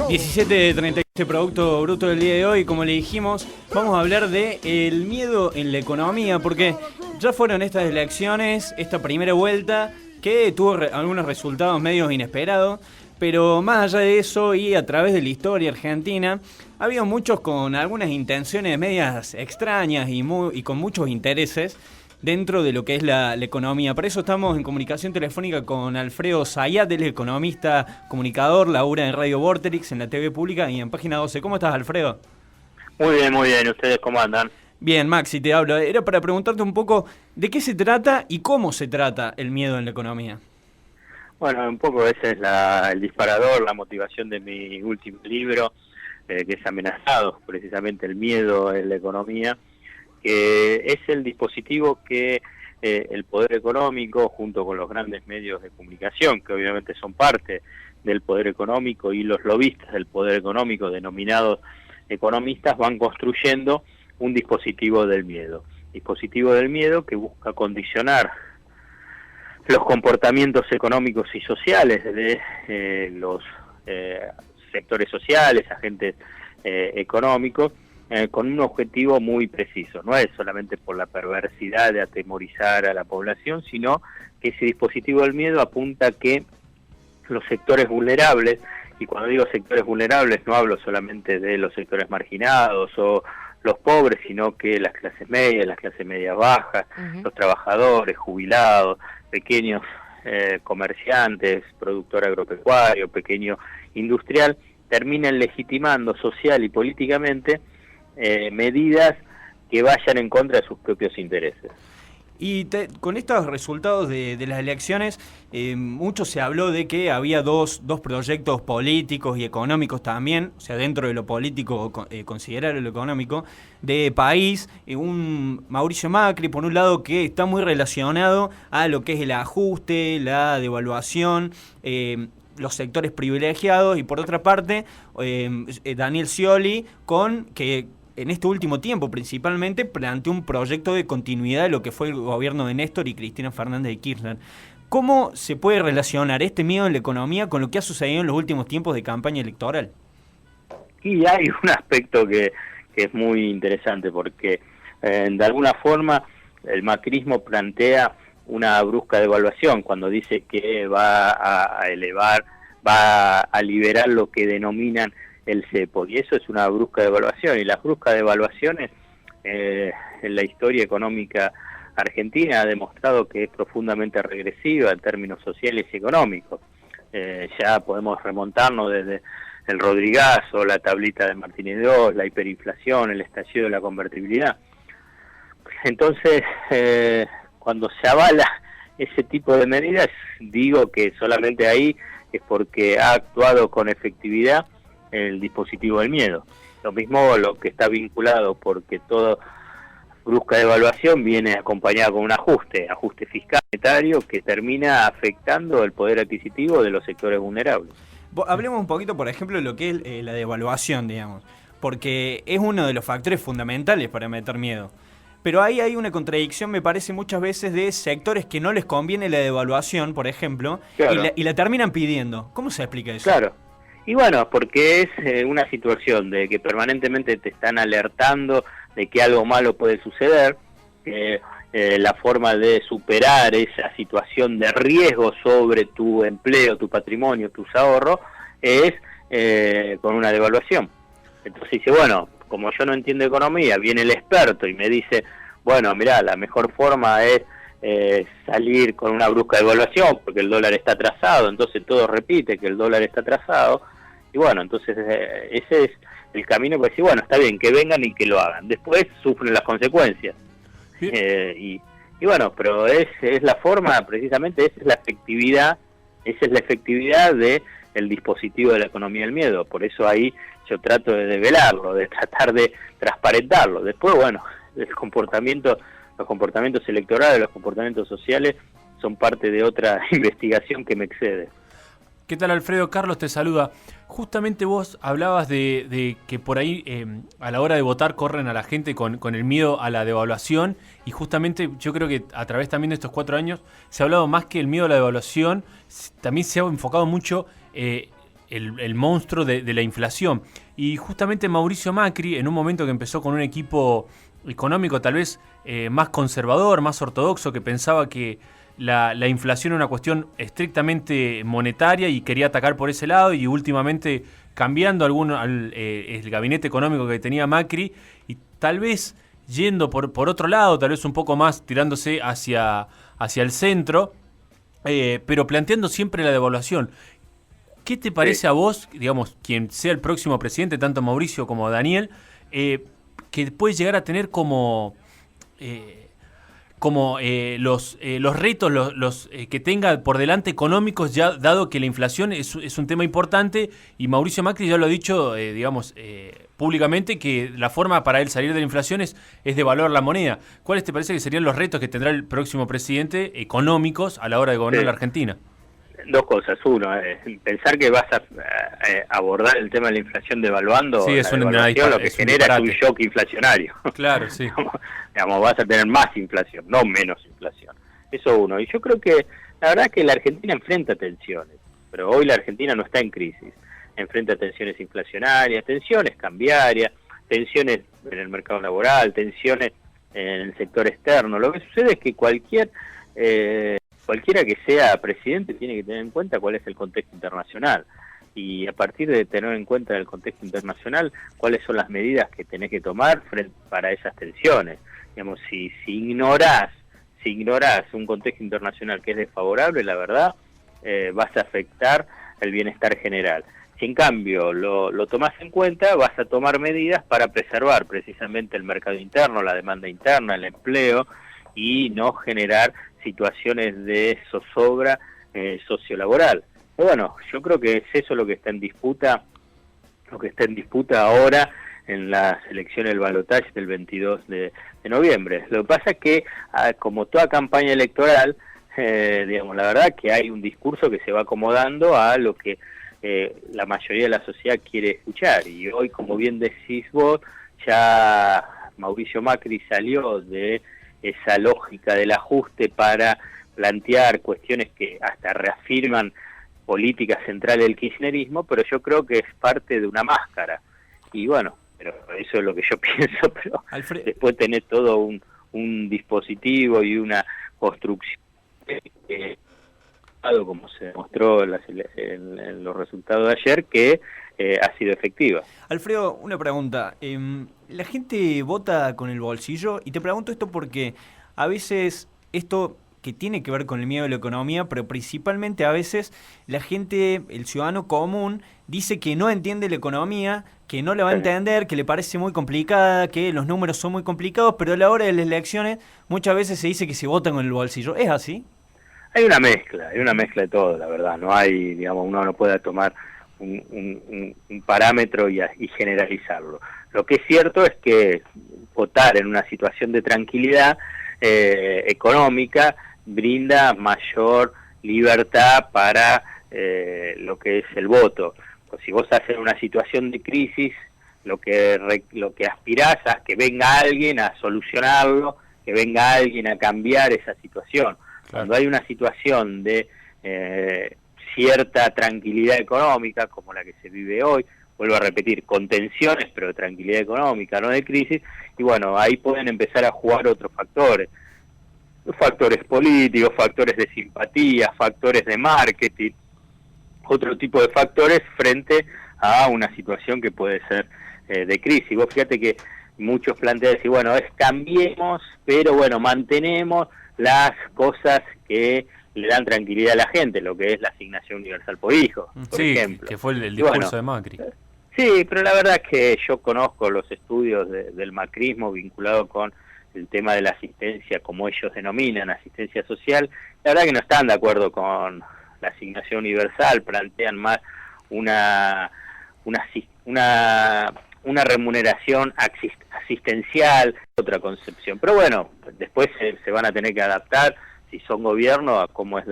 17.37 Producto Bruto del día de hoy. Como le dijimos, vamos a hablar de el miedo en la economía, porque ya fueron estas elecciones, esta primera vuelta, que tuvo algunos resultados medios inesperados, pero más allá de eso y a través de la historia argentina, ha habido muchos con algunas intenciones medias extrañas y con muchos intereses dentro de lo que es la economía. Por eso estamos en comunicación telefónica con Alfredo Zayat, él es economista, comunicador, labura en Radio Vorterix, en la TV pública y en Página 12. ¿Cómo estás, Alfredo? Muy bien, muy bien. ¿Ustedes cómo andan? Bien, Maxi, te hablo. Era para preguntarte un poco de qué se trata y cómo se trata el miedo en la economía. Bueno, un poco ese es el disparador, la motivación de mi último libro, que es Amenazados, precisamente el miedo en la economía, que es el dispositivo que el poder económico, junto con los grandes medios de comunicación, que obviamente son parte del poder económico, y los lobistas del poder económico, denominados economistas, van construyendo un dispositivo del miedo. Dispositivo del miedo que busca condicionar los comportamientos económicos y sociales de los sectores sociales, agentes económicos, con un objetivo muy preciso. No es solamente por la perversidad de atemorizar a la población, sino que ese dispositivo del miedo apunta a que los sectores vulnerables, y cuando digo sectores vulnerables no hablo solamente de los sectores marginados o los pobres, sino que las clases medias bajas, los trabajadores, jubilados, pequeños comerciantes, productor agropecuario, pequeño industrial, terminan legitimando social y políticamente medidas que vayan en contra de sus propios intereses. Y con estos resultados de las elecciones, mucho se habló de que había dos proyectos políticos y económicos también, o sea, dentro de lo político considerar lo económico, de país. Un Mauricio Macri, por un lado, que está muy relacionado a lo que es el ajuste, la devaluación, los sectores privilegiados, y por otra parte, Daniel Scioli, que en este último tiempo principalmente planteó un proyecto de continuidad de lo que fue el gobierno de Néstor y Cristina Fernández de Kirchner. ¿Cómo se puede relacionar este miedo en la economía con lo que ha sucedido en los últimos tiempos de campaña electoral? Y hay un aspecto que es muy interesante, porque de alguna forma el macrismo plantea una brusca devaluación cuando dice que va a liberar lo que denominan el cepo, y eso es una brusca devaluación, y las bruscas devaluaciones en la historia económica argentina ha demostrado que es profundamente regresiva en términos sociales y económicos. Ya podemos remontarnos desde el Rodrigazo, la tablita de Martínez II, la hiperinflación, el estallido de la convertibilidad. Entonces, cuando se avala ese tipo de medidas, digo que solamente ahí es porque ha actuado con efectividad el dispositivo del miedo. Lo mismo lo que está vinculado, porque toda brusca devaluación viene acompañada con un ajuste fiscal monetario que termina afectando el poder adquisitivo de los sectores vulnerables. Hablemos un poquito, por ejemplo, de lo que es la devaluación, digamos, porque es uno de los factores fundamentales para meter miedo. Pero ahí hay una contradicción, me parece, muchas veces de sectores que no les conviene la devaluación, por ejemplo, claro, y la terminan pidiendo. ¿Cómo se explica eso? Claro. Y bueno, porque es una situación de que permanentemente te están alertando de que algo malo puede suceder, la forma de superar esa situación de riesgo sobre tu empleo, tu patrimonio, tus ahorros, es con una devaluación. Entonces dice, bueno, como yo no entiendo economía, viene el experto y me dice, bueno, mirá, la mejor forma es salir con una brusca devaluación porque el dólar está atrasado, entonces todo repite que el dólar está atrasado, y bueno, entonces ese es el camino para decir, bueno, está bien, que vengan y que lo hagan. Después sufren las consecuencias. Y bueno, pero es la forma, precisamente, esa es la efectividad de el dispositivo de la economía del miedo. Por eso ahí yo trato de develarlo, de tratar de transparentarlo. Después, bueno, los comportamientos electorales, los comportamientos sociales son parte de otra investigación que me excede. ¿Qué tal, Alfredo? Carlos te saluda. Justamente vos hablabas de que por ahí a la hora de votar corren a la gente con el miedo a la devaluación, y justamente yo creo que a través también de estos 4 años se ha hablado más que el miedo a la devaluación, también se ha enfocado mucho el monstruo de la inflación. Y justamente Mauricio Macri, en un momento que empezó con un equipo económico tal vez más conservador, más ortodoxo, que pensaba que la inflación era una cuestión estrictamente monetaria y quería atacar por ese lado, y últimamente cambiando el gabinete económico que tenía Macri y tal vez yendo por otro lado, tal vez un poco más tirándose hacia el centro, pero planteando siempre la devaluación. ¿Qué te parece a vos, digamos, quien sea el próximo presidente, tanto Mauricio como Daniel, que puede llegar a tener como los retos que tenga por delante económicos, ya dado que la inflación es un tema importante, y Mauricio Macri ya lo ha dicho, públicamente, que la forma para él salir de la inflación es devaluar la moneda? ¿Cuáles te parece que serían los retos que tendrá el próximo presidente económicos a la hora de gobernar la Argentina? Dos cosas. Uno, pensar que vas a abordar el tema de la inflación devaluando, sí, lo que genera es un shock inflacionario. Claro, sí. Digamos, vas a tener más inflación, no menos inflación. Eso uno. Y yo creo que la verdad es que la Argentina enfrenta tensiones, pero hoy la Argentina no está en crisis. Enfrenta tensiones inflacionarias, tensiones cambiarias, tensiones en el mercado laboral, tensiones en el sector externo. Lo que sucede es que cualquiera que sea presidente tiene que tener en cuenta cuál es el contexto internacional, y a partir de tener en cuenta el contexto internacional, cuáles son las medidas que tenés que tomar para esas tensiones. Digamos, si ignorás un contexto internacional que es desfavorable, la verdad, vas a afectar el bienestar general. Si en cambio lo tomás en cuenta, vas a tomar medidas para preservar precisamente el mercado interno, la demanda interna, el empleo, y no generar situaciones de zozobra sociolaboral. Pero bueno, yo creo que es eso lo que está en disputa, ahora en las elecciones del balotaje del 22 de noviembre. Lo que pasa es que, como toda campaña electoral, digamos, la verdad que hay un discurso que se va acomodando a lo que la mayoría de la sociedad quiere escuchar, y hoy, como bien decís vos, ya Mauricio Macri salió de esa lógica del ajuste para plantear cuestiones que hasta reafirman políticas centrales del kirchnerismo, pero yo creo que es parte de una máscara. Y bueno, pero eso es lo que yo pienso, pero después tenés todo un dispositivo y una construcción como se demostró en los resultados de ayer, que ha sido efectiva. Alfredo, una pregunta. ¿La gente vota con el bolsillo? Y te pregunto esto porque a veces esto que tiene que ver con el miedo de la economía, pero principalmente a veces la gente, el ciudadano común, dice que no entiende la economía, que no la va a entender, que le parece muy complicada, que los números son muy complicados, pero a la hora de las elecciones muchas veces se dice que se vota con el bolsillo. ¿Es así? Hay una mezcla de todo, la verdad. No hay, digamos, uno no puede tomar un parámetro y generalizarlo. Lo que es cierto es que votar en una situación de tranquilidad económica brinda mayor libertad para lo que es el voto. Pues si vos haces una situación de crisis, lo que aspirás es que venga alguien a solucionarlo, que venga alguien a cambiar esa situación. Claro. Cuando hay una situación de cierta tranquilidad económica, como la que se vive hoy, vuelvo a repetir, con tensiones, pero de tranquilidad económica, no de crisis, y bueno, ahí pueden empezar a jugar otros factores políticos, factores de simpatía, factores de marketing, otro tipo de factores frente a una situación que puede ser de crisis. Vos fíjate que muchos plantean decir, bueno, cambiemos, pero bueno, mantenemos las cosas que le dan tranquilidad a la gente, lo que es la asignación universal por hijo, por ejemplo. Que fue el discurso de Macri. Sí, pero la verdad es que yo conozco los estudios del macrismo vinculado con el tema de la asistencia, como ellos denominan, asistencia social. La verdad que no están de acuerdo con la asignación universal, plantean más una remuneración asistencial, otra concepción. Pero bueno, después se van a tener que adaptar, si son gobierno, a cómo es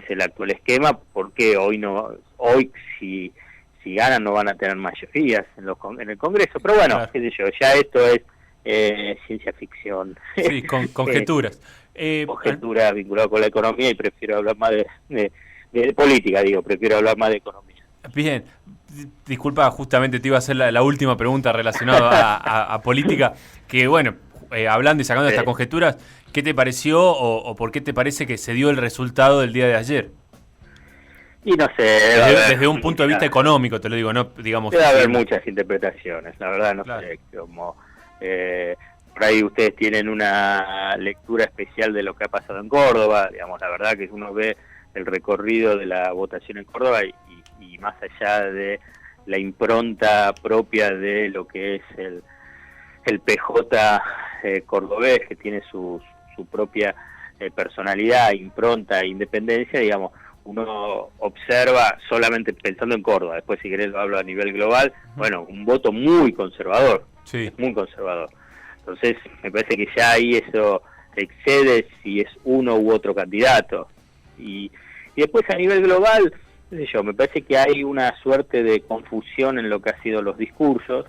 el actual esquema, porque hoy si ganan no van a tener mayorías en el Congreso. Pero bueno, claro, qué sé yo, ya esto es ciencia ficción. Sí, conjeturas. Conjeturas vinculadas con la economía, y prefiero hablar más de política, prefiero hablar más de economía. Bien, disculpa, justamente te iba a hacer la última pregunta relacionada a política, que bueno, hablando y sacando estas conjeturas, ¿qué te pareció o por qué te parece que se dio el resultado del día de ayer? Y no sé, Desde un punto de vista económico, te lo digo, no digamos... Debe haber muchas interpretaciones, la verdad no claro. sé, como... por ahí ustedes tienen una lectura especial de lo que ha pasado en Córdoba, digamos, la verdad que uno ve el recorrido de la votación en Córdoba y más allá de la impronta propia de lo que es el PJ cordobés, que tiene su propia personalidad, impronta e independencia, digamos, uno observa solamente pensando en Córdoba, después si querés lo hablo a nivel global, bueno, un voto muy conservador, sí. Muy conservador. Entonces, me parece que ya ahí eso excede si es uno u otro candidato. Y después a nivel global, qué sé yo, me parece que hay una suerte de confusión en lo que han sido los discursos,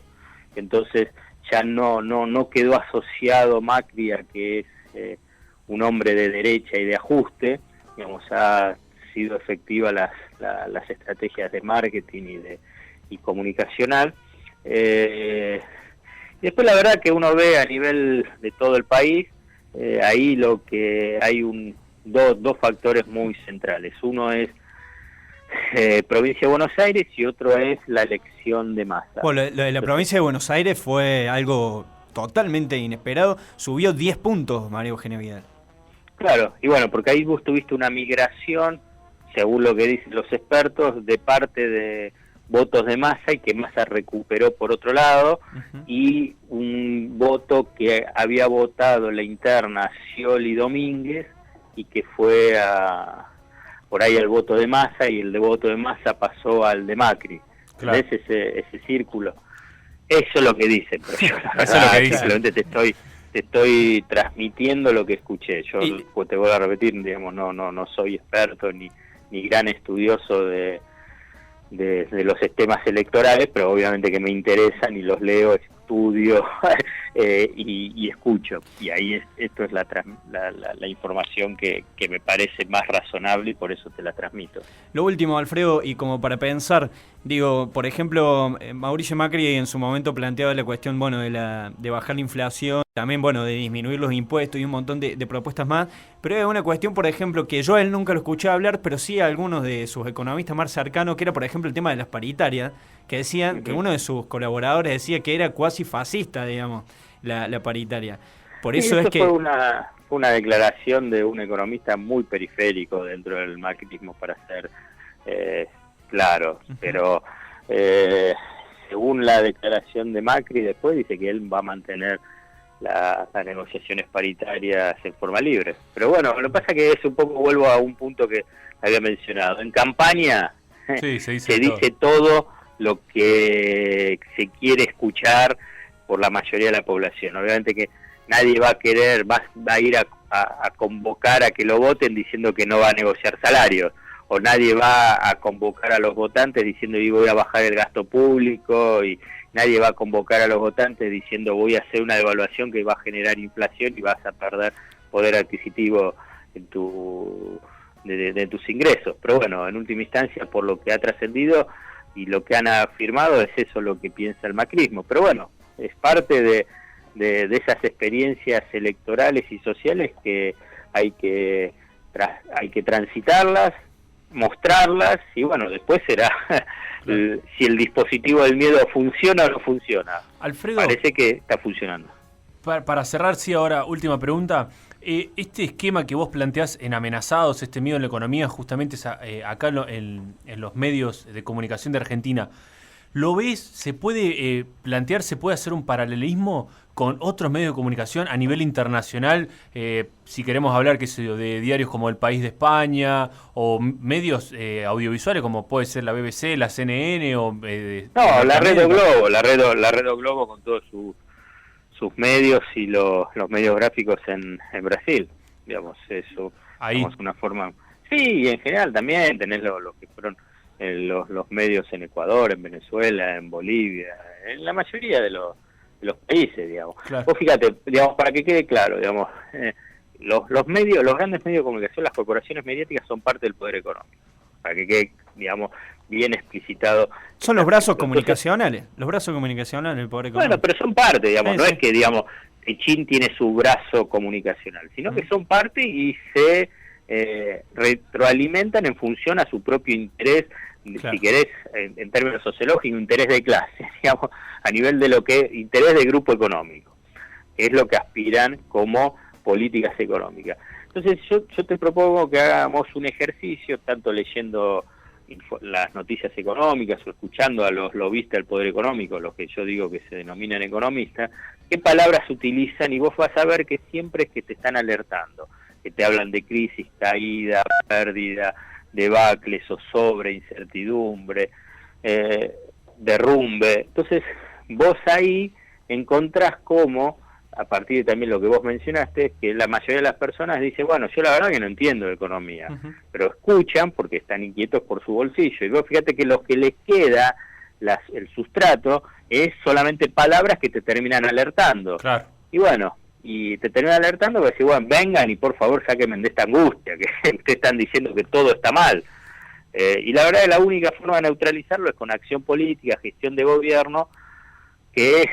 entonces ya no quedó asociado Macri a que es un hombre de derecha y de ajuste, digamos, ha sido efectiva las estrategias de marketing y comunicacional. Y después la verdad que uno ve a nivel de todo el país, ahí lo que hay dos factores muy centrales. Uno es provincia de Buenos Aires y otro es la elección de Massa. Bueno, lo de la provincia de Buenos Aires fue algo totalmente inesperado. Subió 10 puntos María Eugenia Vidal. Claro, y bueno, porque ahí vos tuviste una migración, según lo que dicen los expertos, de parte de votos de Massa y que Massa recuperó por otro lado, y un voto que había votado la interna Scioli Domínguez y que fue por ahí el voto de Massa, y el de voto de Massa pasó al de Macri. Claro. ¿Ves ese círculo? Eso es lo que dicen, pero yo la verdad, Eso es lo que dicen. simplemente te estoy transmitiendo lo que escuché. Yo pues te voy a repetir, digamos, no soy experto ni gran estudioso de los temas electorales, pero obviamente que me interesan y los leo, estudio y escucho. Y ahí esto es la información que me parece más razonable y por eso te la transmito. Lo último, Alfredo, y como para pensar, digo, por ejemplo, Mauricio Macri en su momento planteaba la cuestión, bueno, de bajar la inflación, también, bueno, de disminuir los impuestos y un montón de propuestas más, pero es una cuestión, por ejemplo, que yo a él nunca lo escuché hablar, pero sí a algunos de sus economistas más cercanos, que era, por ejemplo, el tema de las paritarias, que decían que uno de sus colaboradores decía que era cuasi fascista, digamos, la paritaria. Por eso es que... Fue una declaración de un economista muy periférico dentro del macrismo, para ser claro, pero según la declaración de Macri después dice que él va a mantener las negociaciones paritarias en forma libre. Pero bueno, lo que pasa que es un poco, vuelvo a un punto que había mencionado, en campaña sí, se dice todo lo que se quiere escuchar por la mayoría de la población. Obviamente que nadie va a querer, va a ir a convocar a que lo voten diciendo que no va a negociar salarios, o nadie va a convocar a los votantes diciendo y voy a bajar el gasto público, y nadie va a convocar a los votantes diciendo voy a hacer una devaluación que va a generar inflación y vas a perder poder adquisitivo en de tus ingresos. Pero bueno, en última instancia, por lo que ha trascendido y lo que han afirmado, es eso lo que piensa el macrismo. Pero bueno, es parte de esas experiencias electorales y sociales que hay que transitarlas, mostrarlas, y bueno, después será si el dispositivo del miedo funciona o no funciona. Alfredo, parece que está funcionando. Para cerrar, sí, ahora, última pregunta. Este esquema que vos planteás en Amenazados, este miedo en la economía, justamente acá en los medios de comunicación de Argentina, ¿lo ves? ¿Se puede plantear, se puede hacer un paralelismo con otros medios de comunicación a nivel internacional? Si queremos hablar, qué sé yo, de diarios como El País de España, o medios audiovisuales como puede ser la BBC, la CNN o... la Red Globo, la Red Globo con todos sus medios y los medios gráficos en Brasil, digamos, eso es una forma... Sí, y en general también tenés lo que fueron los medios en Ecuador, en Venezuela, en Bolivia, en la mayoría de los países, digamos. Claro. Vos fíjate, digamos, para que quede claro, digamos, los grandes medios de comunicación, las corporaciones mediáticas son parte del poder económico, para que quede digamos, bien explicitado. Son los brazos comunicacionales, del poder económico. Bueno, pero son parte, digamos, sí, no sí. es que, digamos, Techín tiene su brazo comunicacional, sino que son parte y se retroalimentan en función a su propio interés, claro. si querés, en términos sociológicos, interés de clase, digamos, a nivel de lo que interés de grupo económico, que es lo que aspiran como políticas económicas. Entonces yo te propongo que hagamos un ejercicio, tanto leyendo las noticias económicas o escuchando a los lobistas del poder económico, los que yo digo que se denominan economistas, qué palabras utilizan, y vos vas a ver que siempre es que te están alertando, que te hablan de crisis, caída, pérdida, debacle, zozobra, incertidumbre, derrumbe. Entonces vos ahí encontrás cómo, a partir de también lo que vos mencionaste, que la mayoría de las personas dice, bueno, yo la verdad que no entiendo de economía, pero escuchan porque están inquietos por su bolsillo. Y vos fíjate que lo que les queda, el sustrato, es solamente palabras que te terminan alertando. Claro. Y bueno, y te terminan alertando porque decís, bueno, vengan y por favor sáquenme de esta angustia, que ustedes están diciendo que todo está mal. Y la verdad que la única forma de neutralizarlo es con acción política, gestión de gobierno, que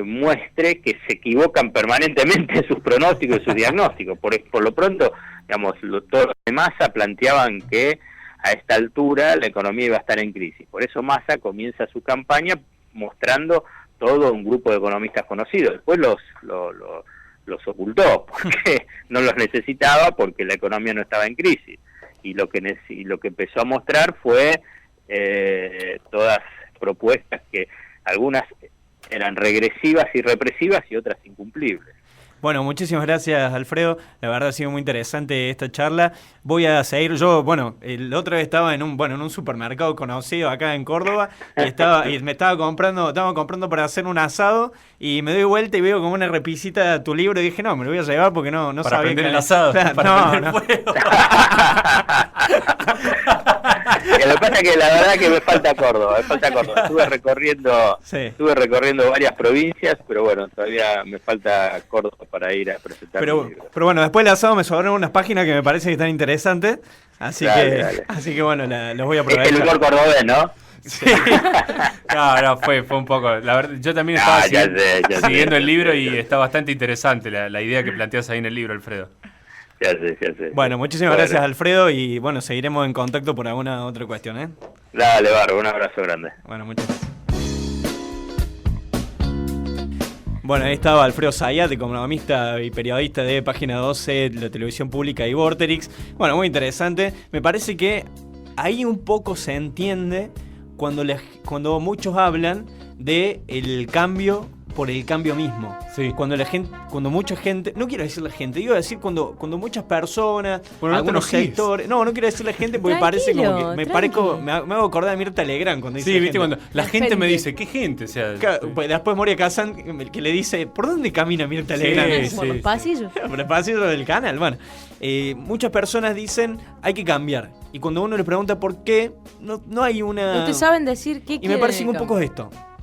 muestre que se equivocan permanentemente en sus pronósticos y sus diagnósticos. Por lo pronto, digamos, todos los de Massa planteaban que a esta altura la economía iba a estar en crisis. Por eso Massa comienza su campaña mostrando todo un grupo de economistas conocidos. Después los ocultó, porque no los necesitaba, porque la economía no estaba en crisis. Y lo que empezó a mostrar fue todas propuestas que algunas eran regresivas y represivas y otras incumplibles. Bueno, muchísimas gracias, Alfredo. La verdad ha sido muy interesante esta charla. Voy a seguir, el otro vez estaba en un supermercado conocido acá en Córdoba y estaba comprando para hacer un asado y me doy vuelta y veo como una repisita de tu libro y dije, no, me lo voy a llevar porque no para sabía prender que... el asado, para prender fuego. Lo que pasa es que la verdad que me falta Córdoba. Estuve recorriendo varias provincias, pero bueno, todavía me falta Córdoba para ir a presentar mi libro. Pero bueno, después del asado me sobraron unas páginas que me parecen que están interesantes, así que bueno, los voy a aprovechar. Es el humor cordobés, ¿no? Sí. No, fue un poco. La verdad, yo también estaba siguiendo el libro y está bastante interesante la idea que planteas ahí en el libro, Alfredo. Ya sé. Bueno, muchísimas gracias, Alfredo, y bueno, seguiremos en contacto por alguna otra cuestión, ¿eh? Dale, Barro, un abrazo grande. Bueno, muchas gracias. Bueno, ahí estaba Alfredo Zayat, economista y periodista de Página 12, de la televisión pública y Vorterix. Bueno, muy interesante. Me parece que ahí un poco se entiende cuando muchos hablan de el cambio por el cambio mismo. Sí. Cuando mucha gente, no quiero decir la gente, digo decir cuando muchas personas, algunos sectores, no quiero decir la gente porque parece como que me hago acordar de Mirta Legrand cuando dice viste, gente. cuando la gente me dice, ¿qué gente? O sea, pues después Moria Kazan que le dice, ¿por dónde camina Mirta Legrand? Por los pasillos. Por el pasillo del canal. Bueno, muchas personas dicen, hay que cambiar. Y cuando uno le pregunta por qué, no hay una... No te saben decir qué quieren. Y me parece que un poco es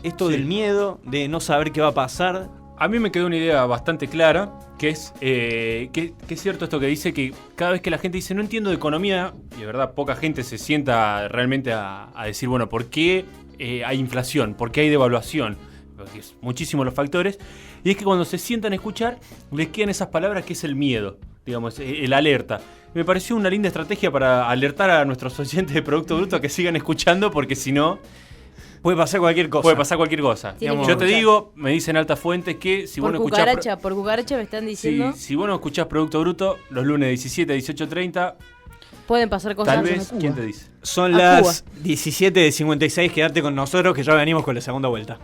esto del miedo, de no saber qué va a pasar. A mí me quedó una idea bastante clara, que es que es cierto esto que dice que cada vez que la gente dice no entiendo de economía, y de verdad poca gente se sienta realmente a decir, bueno, ¿por qué hay inflación? ¿Por qué hay devaluación? Porque es muchísimos los factores. Y es que cuando se sientan a escuchar, les quedan esas palabras que es el miedo, digamos, el alerta. Me pareció una linda estrategia para alertar a nuestros oyentes de Producto Bruto a que sigan escuchando, porque si no... Puede pasar cualquier cosa. Digamos, yo te digo, me dicen altas fuentes que si vos no escuchás... Por cucaracha me están diciendo... Si vos no escuchás Producto Bruto, los lunes 17 a 18:30... Pueden pasar cosas. Tal vez, ¿quién te dice? Son las 17:56, quedarte con nosotros que ya venimos con la segunda vuelta.